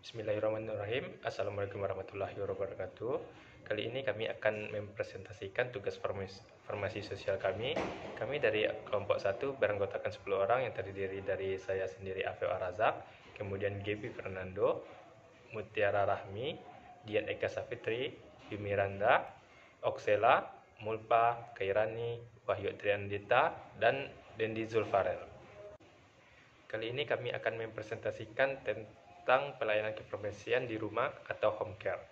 Bismillahirrahmanirrahim. Assalamualaikum warahmatullahi wabarakatuh. Kali ini kami akan mempresentasikan tugas formasi sosial kami. Kami dari kelompok 1 beranggotakan 10 orang yang terdiri dari saya sendiri Afif Arazak, kemudian Gaby Fernando, Mutiara Rahmi, Dian Eka Safitri, Yumi Randa, Oksela, Mulpa, Kairani, Wahyu Triandita, dan Dendi Zulfarel. Kali ini kami akan mempresentasikan tentang pelayanan kefarmasian di rumah atau home care.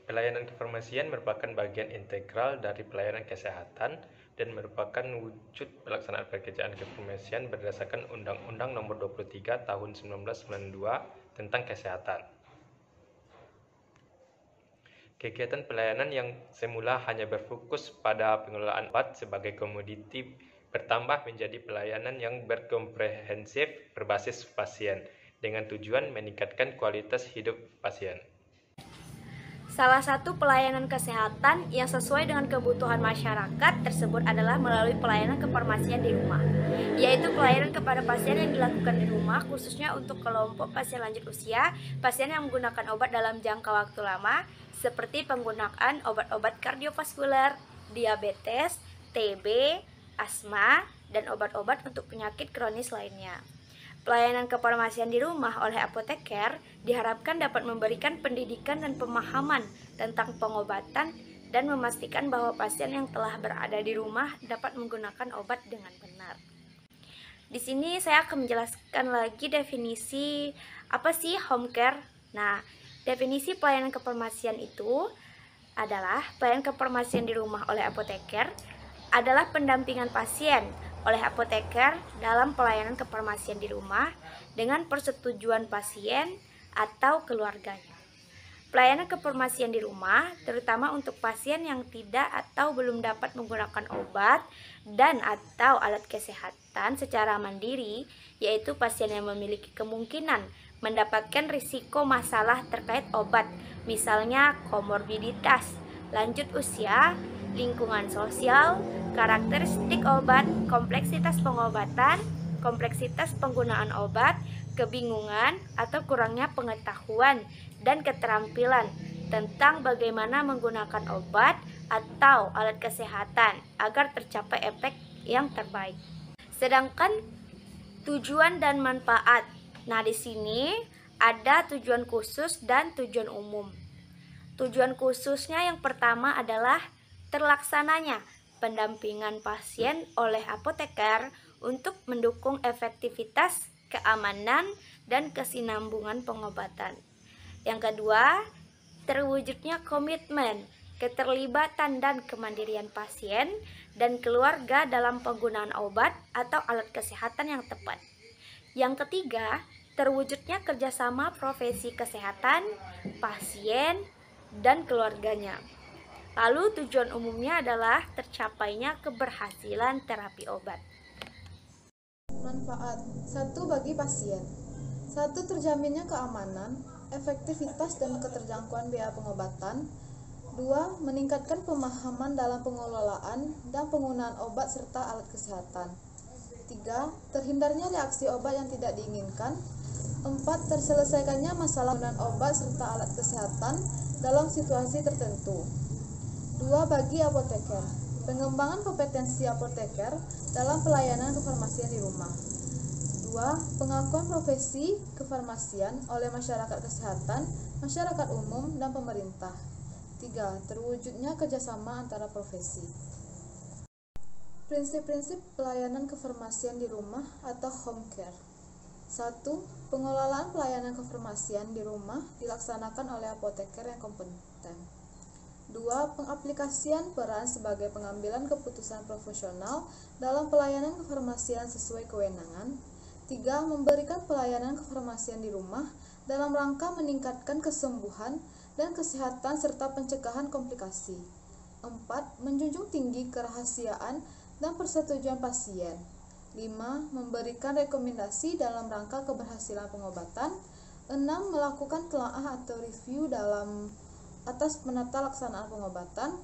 Pelayanan kefarmasian merupakan bagian integral dari pelayanan kesehatan dan merupakan wujud pelaksanaan pekerjaan kefarmasian berdasarkan Undang-Undang Nomor 23 Tahun 1992 tentang Kesehatan. Kegiatan pelayanan yang semula hanya berfokus pada pengelolaan obat sebagai komoditi bertambah menjadi pelayanan yang berkomprehensif berbasis pasien dengan tujuan meningkatkan kualitas hidup pasien. Salah satu pelayanan kesehatan yang sesuai dengan kebutuhan masyarakat tersebut adalah melalui pelayanan kefarmasian di rumah, yaitu pelayanan kepada pasien yang dilakukan di rumah khususnya untuk kelompok pasien lanjut usia, pasien yang menggunakan obat dalam jangka waktu lama, seperti penggunaan obat-obat kardiovaskuler, diabetes, TB, asma, dan obat-obat untuk penyakit kronis lainnya. Pelayanan kefarmasian di rumah oleh apoteker diharapkan dapat memberikan pendidikan dan pemahaman tentang pengobatan dan memastikan bahwa pasien yang telah berada di rumah dapat menggunakan obat dengan benar. Di sini saya akan menjelaskan lagi definisi apa sih home care. Nah, definisi pelayanan kefarmasian itu adalah pelayanan kefarmasian di rumah oleh apoteker adalah pendampingan pasien oleh apoteker dalam pelayanan kefarmasian di rumah dengan persetujuan pasien atau keluarganya. Pelayanan kefarmasian di rumah terutama untuk pasien yang tidak atau belum dapat menggunakan obat dan atau alat kesehatan secara mandiri, yaitu pasien yang memiliki kemungkinan mendapatkan risiko masalah terkait obat, misalnya komorbiditas, lanjut usia, lingkungan sosial, karakteristik obat, kompleksitas pengobatan, kompleksitas penggunaan obat, kebingungan atau kurangnya pengetahuan dan keterampilan tentang bagaimana menggunakan obat atau alat kesehatan agar tercapai efek yang terbaik. Sedangkan tujuan dan manfaat. Nah, di sini ada tujuan khusus dan tujuan umum. Tujuan khususnya yang pertama adalah terlaksananya pendampingan pasien oleh apoteker untuk mendukung efektivitas, keamanan, dan kesinambungan pengobatan. Yang kedua, terwujudnya komitmen, keterlibatan, dan kemandirian pasien dan keluarga dalam penggunaan obat atau alat kesehatan yang tepat. Yang ketiga, terwujudnya kerjasama profesi kesehatan, pasien, dan keluarganya. Lalu tujuan umumnya adalah tercapainya keberhasilan terapi obat. Manfaat 1 bagi pasien. 1. Terjaminnya keamanan, efektivitas dan keterjangkauan biaya pengobatan. 2. Meningkatkan pemahaman dalam pengelolaan dan penggunaan obat serta alat kesehatan. 3. Terhindarnya reaksi obat yang tidak diinginkan. 4. Terselesaikannya masalah penggunaan obat serta alat kesehatan dalam situasi tertentu. 2. Bagi apoteker, pengembangan kompetensi apoteker dalam pelayanan kefarmasian di rumah. 2. Pengakuan profesi kefarmasian oleh masyarakat kesehatan, masyarakat umum, dan pemerintah. 3. Terwujudnya kerjasama antara profesi. Prinsip-prinsip pelayanan kefarmasian di rumah atau home care. 1. Pengelolaan pelayanan kefarmasian di rumah dilaksanakan oleh apoteker yang kompeten. 2. Pengaplikasian peran sebagai pengambilan keputusan profesional dalam pelayanan kefarmasian sesuai kewenangan. 3. Memberikan pelayanan kefarmasian di rumah dalam rangka meningkatkan kesembuhan dan kesehatan serta pencegahan komplikasi. 4. Menjunjung tinggi kerahasiaan dan persetujuan pasien. 5. Memberikan rekomendasi dalam rangka keberhasilan pengobatan. 6. Melakukan telaah atau review atas menata laksanaan pengobatan.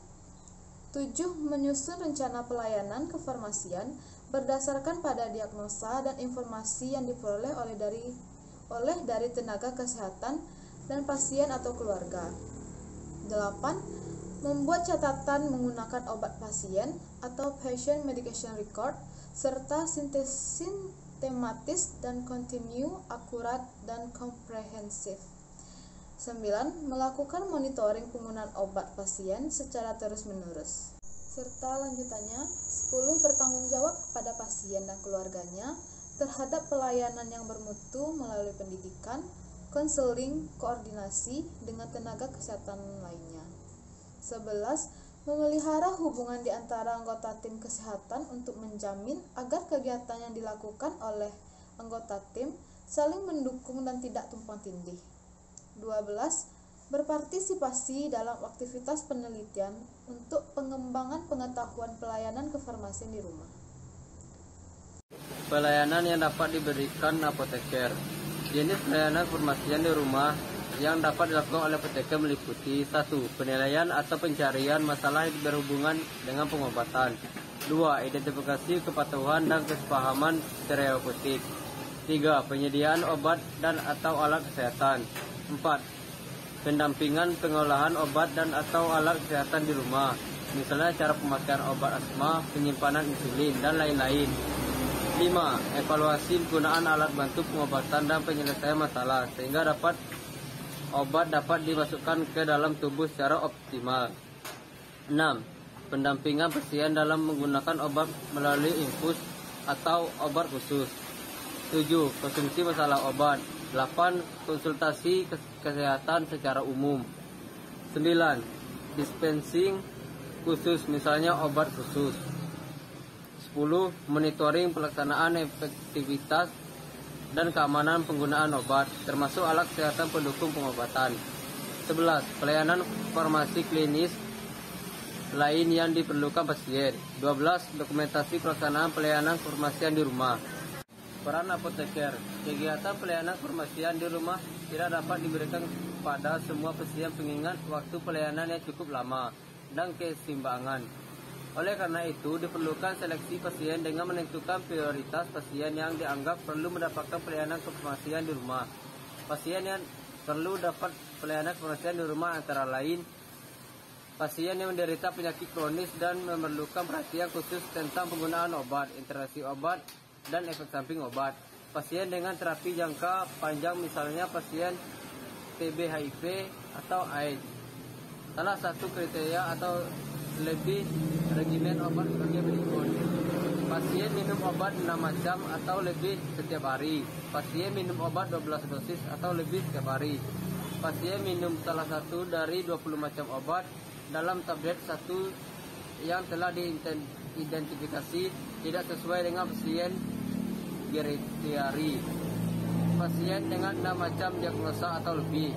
7. Menyusun rencana pelayanan kefarmasian berdasarkan pada diagnosa dan informasi yang diperoleh oleh dari tenaga kesehatan dan pasien atau keluarga. 8. Membuat catatan menggunakan obat pasien atau patient medication record serta sistematis dan kontinu, akurat, dan komprehensif. 9. Melakukan monitoring penggunaan obat pasien secara terus-menerus. Serta lanjutannya, 10. Bertanggung jawab kepada pasien dan keluarganya terhadap pelayanan yang bermutu melalui pendidikan, konseling, koordinasi dengan tenaga kesehatan lainnya. 11. Memelihara hubungan di antara anggota tim kesehatan untuk menjamin agar kegiatan yang dilakukan oleh anggota tim saling mendukung dan tidak tumpang tindih. 12. Berpartisipasi dalam aktivitas penelitian untuk pengembangan pengetahuan pelayanan kefarmasian di rumah. Pelayanan yang dapat diberikan apoteker. Jenis pelayanan kefarmasian di rumah yang dapat dilakukan oleh apoteker meliputi 1. Penilaian atau pencarian masalah yang berhubungan dengan pengobatan. 2. Identifikasi kepatuhan dan kesepahaman terapeutik. 3. Penyediaan obat dan atau alat kesehatan. 4. Pendampingan pengolahan obat dan atau alat kesehatan di rumah, misalnya cara pemakaian obat asma, penyimpanan insulin, dan lain-lain. 5. Evaluasi penggunaan alat bantu pengobatan dan penyelesaian masalah sehingga obat dapat dimasukkan ke dalam tubuh secara optimal. 6. Pendampingan pasien dalam menggunakan obat melalui infus atau obat khusus. 7. Konsumsi masalah obat. 8. Konsultasi kesehatan secara umum. 9. Dispensing khusus, misalnya obat khusus. 10. Monitoring pelaksanaan efektivitas dan keamanan penggunaan obat, termasuk alat kesehatan pendukung pengobatan. 11. Pelayanan farmasi klinis lain yang diperlukan pasien. 12. Dokumentasi pelaksanaan pelayanan kefarmasian di rumah. Peran apoteker. Kegiatan pelayanan kefarmasian di rumah tidak dapat diberikan kepada semua pasien mengingat waktu pelayanan yang cukup lama dan keseimbangan. Oleh karena itu, diperlukan seleksi pasien dengan menentukan prioritas pasien yang dianggap perlu mendapatkan pelayanan kefarmasian di rumah. Pasien yang perlu dapat pelayanan kefarmasian di rumah antara lain pasien yang menderita penyakit kronis dan memerlukan perhatian khusus tentang penggunaan obat, interaksi obat, dan efek samping obat. Pasien dengan terapi jangka panjang, misalnya pasien TB, HIV, atau AIDS. Salah satu kriteria atau lebih regimen obat sebagai berikut. Pasien minum obat 6 macam atau lebih setiap hari. Pasien minum obat 12 dosis atau lebih setiap hari. Pasien minum salah satu dari 20 macam obat dalam tablet satu yang telah diidentifikasi tidak sesuai dengan pasien kriteria. Pasien dengan 6 macam diagnosa atau lebih.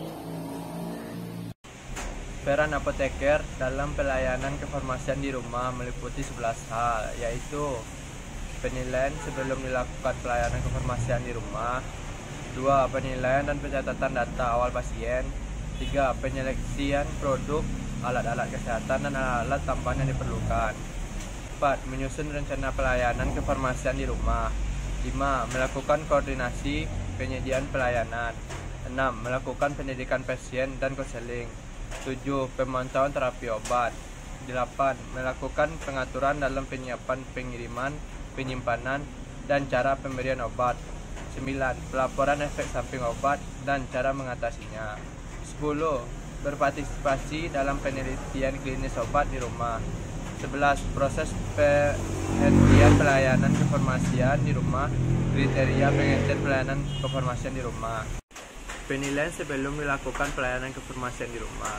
Peran apoteker dalam pelayanan kefarmasian di rumah meliputi 11 hal, yaitu penilaian sebelum dilakukan pelayanan kefarmasian di rumah. 2. Penilaian dan pencatatan data awal pasien. 3. Penyeleksian produk, alat-alat kesehatan, dan alat tambahan yang diperlukan. 4. Menyusun rencana pelayanan kefarmasian di rumah. 5. Melakukan koordinasi penyediaan pelayanan. 6. Melakukan pendidikan pasien dan konseling. 7. Pemantauan terapi obat. 8. Melakukan pengaturan dalam penyiapan pengiriman, penyimpanan, dan cara pemberian obat. 9. Pelaporan efek samping obat dan cara mengatasinya. 10. Berpartisipasi dalam penelitian klinis obat di rumah. 11. Proses penghentian pelayanan kefarmasian di rumah. Kriteria penghentian pelayanan kefarmasian di rumah. Penilaian sebelum dilakukan pelayanan kefarmasian di rumah.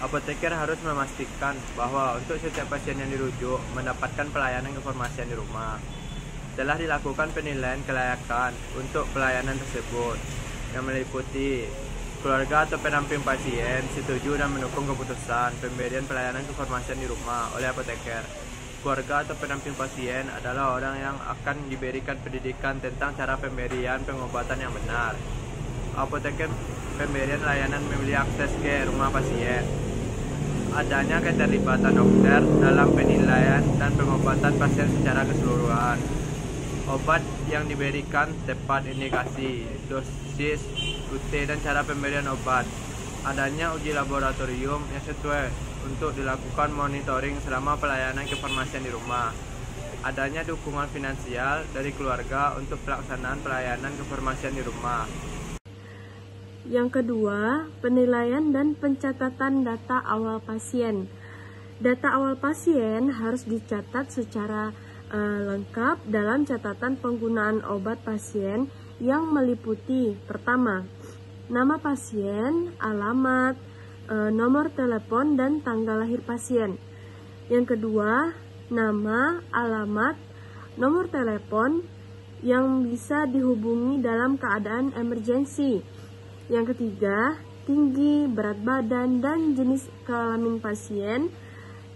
Apoteker harus memastikan bahwa untuk setiap pasien yang dirujuk mendapatkan pelayanan kefarmasian di rumah. Telah dilakukan penilaian kelayakan untuk pelayanan tersebut yang meliputi keluarga atau pendamping pasien setuju dan mendukung keputusan pemberian pelayanan kefarmasian di rumah oleh apoteker. Keluarga atau pendamping pasien adalah orang yang akan diberikan pendidikan tentang cara pemberian pengobatan yang benar. Apoteker pemberian layanan memiliki akses ke rumah pasien. Adanya keterlibatan dokter dalam penilaian dan pengobatan pasien secara keseluruhan. obat yang diberikan, tepat indikasi, dosis, rute, dan cara pemberian obat. Adanya uji laboratorium yang sesuai untuk dilakukan monitoring selama pelayanan kefarmasian di rumah. Adanya dukungan finansial dari keluarga untuk pelaksanaan pelayanan kefarmasian di rumah. Yang kedua, penilaian dan pencatatan data awal pasien. Data awal pasien harus dicatat secara lengkap dalam catatan penggunaan obat pasien yang meliputi: pertama, nama pasien, alamat, nomor telepon, dan tanggal lahir pasien. Yang kedua, nama, alamat, nomor telepon yang bisa dihubungi dalam keadaan emergensi. Yang ketiga, tinggi, berat badan, dan jenis kelamin pasien.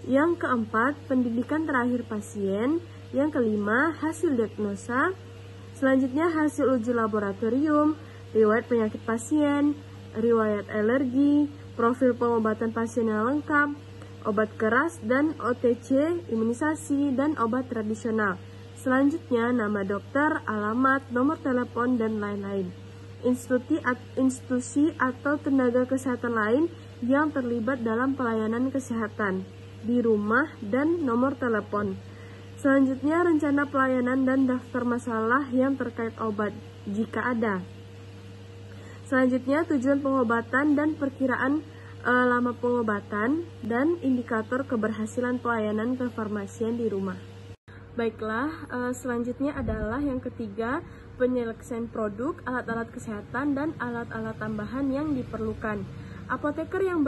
Yang keempat, pendidikan terakhir pasien. Yang kelima, hasil diagnosa. Selanjutnya, hasil uji laboratorium, riwayat penyakit pasien, riwayat alergi, profil pengobatan pasien yang lengkap, obat keras dan OTC, imunisasi, dan obat tradisional. Selanjutnya, nama dokter, alamat, nomor telepon, dan lain-lain. Institusi atau tenaga kesehatan lain yang terlibat dalam pelayanan kesehatan di rumah dan nomor telepon. Selanjutnya, rencana pelayanan dan daftar masalah yang terkait obat jika ada. Selanjutnya, tujuan pengobatan dan perkiraan lama pengobatan dan indikator keberhasilan pelayanan kefarmasian di rumah. Baiklah, selanjutnya adalah yang ketiga, penyeleksian produk, alat-alat kesehatan, dan alat-alat tambahan yang diperlukan. Apoteker yang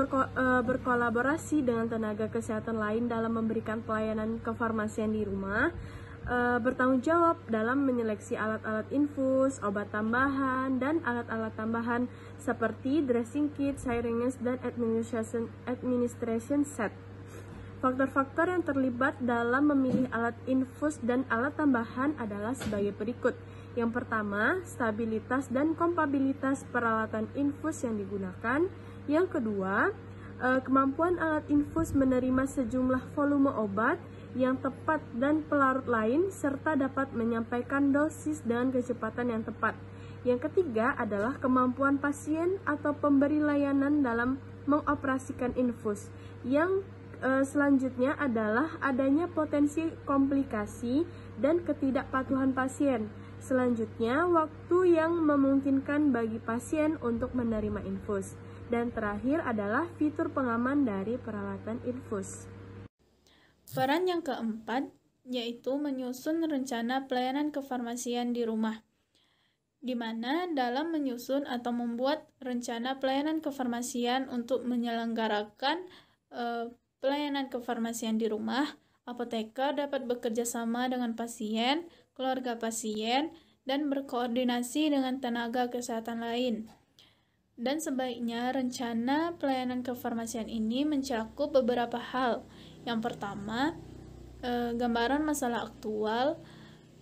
berkolaborasi dengan tenaga kesehatan lain dalam memberikan pelayanan kefarmasian di rumah bertanggung jawab dalam menyeleksi alat-alat infus, obat tambahan, dan alat-alat tambahan seperti dressing kit, syringes, dan administration set. Faktor-faktor yang terlibat dalam memilih alat infus dan alat tambahan adalah sebagai berikut. Yang pertama, stabilitas dan kompatibilitas peralatan infus yang digunakan. Yang kedua, kemampuan alat infus menerima sejumlah volume obat yang tepat dan pelarut lain, serta dapat menyampaikan dosis dengan kecepatan yang tepat. Yang ketiga adalah kemampuan pasien atau pemberi layanan dalam mengoperasikan infus. Yang selanjutnya adalah adanya potensi komplikasi dan ketidakpatuhan pasien. Selanjutnya, waktu yang memungkinkan bagi pasien untuk menerima infus. Dan terakhir adalah fitur pengaman dari peralatan infus. Peran yang keempat yaitu menyusun rencana pelayanan kefarmasian di rumah, di mana dalam menyusun atau membuat rencana pelayanan kefarmasian untuk menyelenggarakan pelayanan kefarmasian di rumah, apoteker dapat bekerja sama dengan pasien, keluarga pasien, dan berkoordinasi dengan tenaga kesehatan lain. Dan sebaiknya rencana pelayanan kefarmasian ini mencakup beberapa hal. Yang pertama, gambaran masalah aktual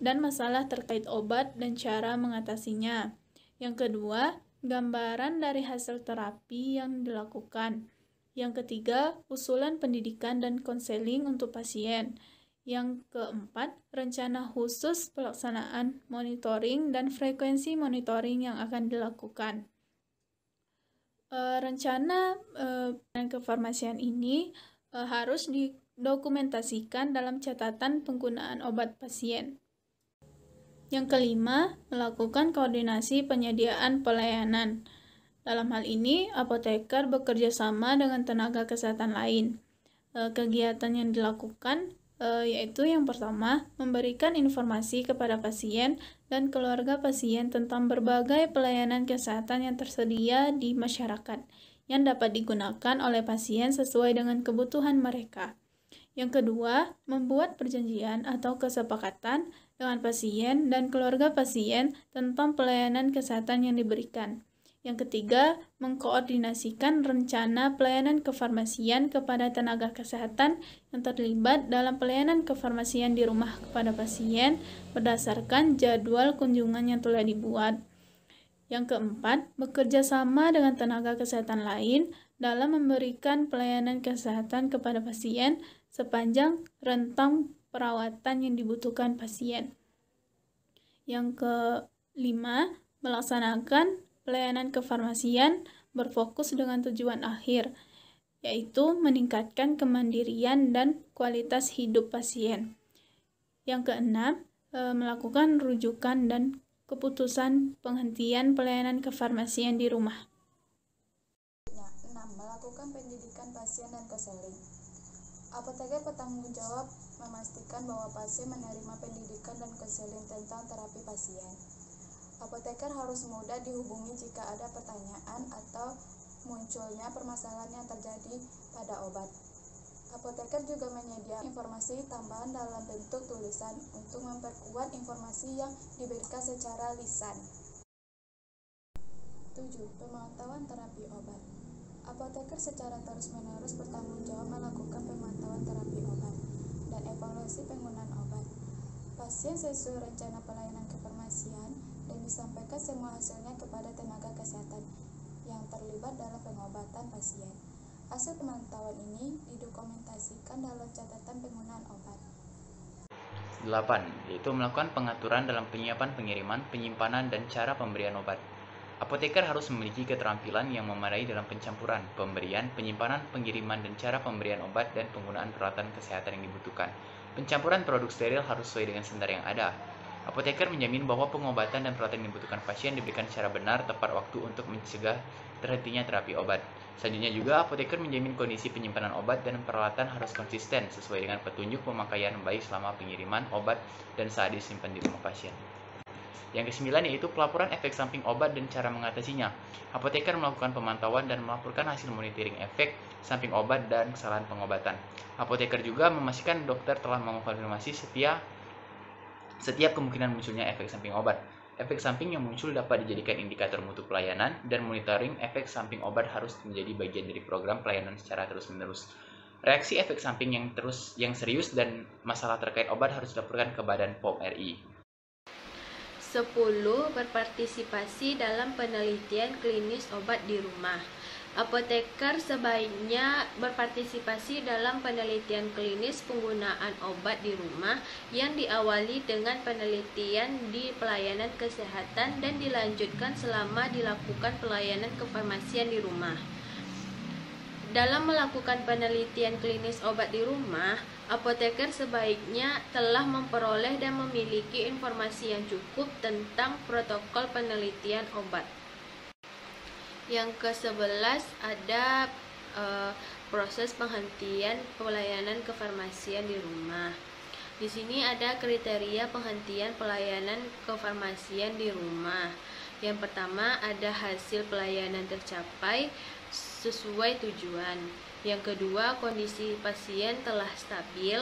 dan masalah terkait obat dan cara mengatasinya. Yang kedua, gambaran dari hasil terapi yang dilakukan. Yang ketiga, usulan pendidikan dan konseling untuk pasien. Yang keempat, rencana khusus pelaksanaan monitoring dan frekuensi monitoring yang akan dilakukan. Rencana kefarmasian ini harus didokumentasikan dalam catatan penggunaan obat pasien. Yang kelima, melakukan koordinasi penyediaan pelayanan. Dalam hal ini, apoteker bekerja sama dengan tenaga kesehatan lain. Kegiatan yang dilakukan yaitu yang pertama, memberikan informasi kepada pasien dan keluarga pasien tentang berbagai pelayanan kesehatan yang tersedia di masyarakat yang dapat digunakan oleh pasien sesuai dengan kebutuhan mereka. Yang kedua, membuat perjanjian atau kesepakatan dengan pasien dan keluarga pasien tentang pelayanan kesehatan yang diberikan. Yang ketiga, mengkoordinasikan rencana pelayanan kefarmasian kepada tenaga kesehatan yang terlibat dalam pelayanan kefarmasian di rumah kepada pasien berdasarkan jadwal kunjungan yang telah dibuat. Yang keempat, bekerja sama dengan tenaga kesehatan lain dalam memberikan pelayanan kesehatan kepada pasien sepanjang rentang perawatan yang dibutuhkan pasien. Yang kelima, melaksanakan pelayanan kefarmasian berfokus dengan tujuan akhir, yaitu meningkatkan kemandirian dan kualitas hidup pasien. Yang keenam, melakukan rujukan dan keputusan penghentian pelayanan kefarmasian di rumah. 6. Melakukan pendidikan pasien dan konseling. Apoteker bertanggung jawab memastikan bahwa pasien menerima pendidikan dan konseling tentang terapi pasien. Apoteker harus mudah dihubungi jika ada pertanyaan atau munculnya permasalahan yang terjadi pada obat. Apoteker juga menyediakan informasi tambahan dalam bentuk tulisan untuk memperkuat informasi yang diberikan secara lisan. 7. Pemantauan terapi obat. Apoteker secara terus-menerus bertanggung jawab melakukan pemantauan terapi obat dan evaluasi penggunaan obat pasien sesuai rencana pelayanan kefarmasian dan disampaikan semua hasilnya kepada tenaga kesehatan yang terlibat dalam pengobatan pasien. Hasil pemantauan ini didokumentasikan dalam catatan penggunaan obat. 8. Yaitu melakukan pengaturan dalam penyiapan pengiriman, penyimpanan, dan cara pemberian obat. Apoteker harus memiliki keterampilan yang memadai dalam pencampuran, pemberian, penyimpanan, pengiriman, dan cara pemberian obat dan penggunaan peralatan kesehatan yang dibutuhkan. Pencampuran produk steril harus sesuai dengan standar yang ada. Apoteker menjamin bahwa pengobatan dan peralatan yang dibutuhkan pasien diberikan secara benar tepat waktu untuk mencegah terhentinya terapi obat. Selanjutnya juga, apoteker menjamin kondisi penyimpanan obat dan peralatan harus konsisten sesuai dengan petunjuk pemakaian baik selama pengiriman obat dan saat disimpan di rumah pasien. Yang kesembilan yaitu pelaporan efek samping obat dan cara mengatasinya. Apoteker melakukan pemantauan dan melaporkan hasil monitoring efek samping obat dan kesalahan pengobatan. Apoteker juga memastikan dokter telah mengonfirmasi setiap kemungkinan munculnya efek samping obat. Efek samping yang muncul dapat dijadikan indikator mutu pelayanan, dan monitoring efek samping obat harus menjadi bagian dari program pelayanan secara terus-menerus. Reaksi efek samping yang serius dan masalah terkait obat harus dilaporkan ke Badan POM RI. 10. Berpartisipasi dalam penelitian klinis obat di rumah. Apoteker sebaiknya berpartisipasi dalam penelitian klinis penggunaan obat di rumah yang diawali dengan penelitian di pelayanan kesehatan dan dilanjutkan selama dilakukan pelayanan kefarmasian di rumah. Dalam melakukan penelitian klinis obat di rumah, apoteker sebaiknya telah memperoleh dan memiliki informasi yang cukup tentang protokol penelitian obat. Yang ke-11 ada proses penghentian pelayanan kefarmasian di rumah. Di sini ada kriteria penghentian pelayanan kefarmasian di rumah. Yang pertama ada hasil pelayanan tercapai sesuai tujuan. Yang kedua, kondisi pasien telah stabil.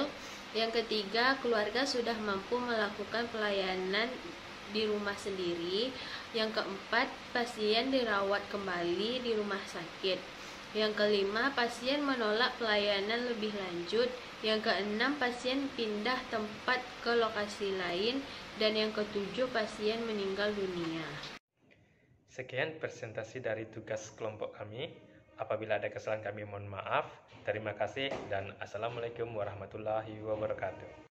Yang ketiga, keluarga sudah mampu melakukan pelayanan di rumah sendiri. Yang keempat, pasien dirawat kembali di rumah sakit. Yang kelima, pasien menolak pelayanan lebih lanjut. Yang keenam, pasien pindah tempat ke lokasi lain. Dan yang ketujuh, pasien meninggal dunia. Sekian presentasi dari tugas kelompok kami. Apabila ada kesalahan kami mohon maaf. Terima kasih dan Assalamualaikum warahmatullahi wabarakatuh.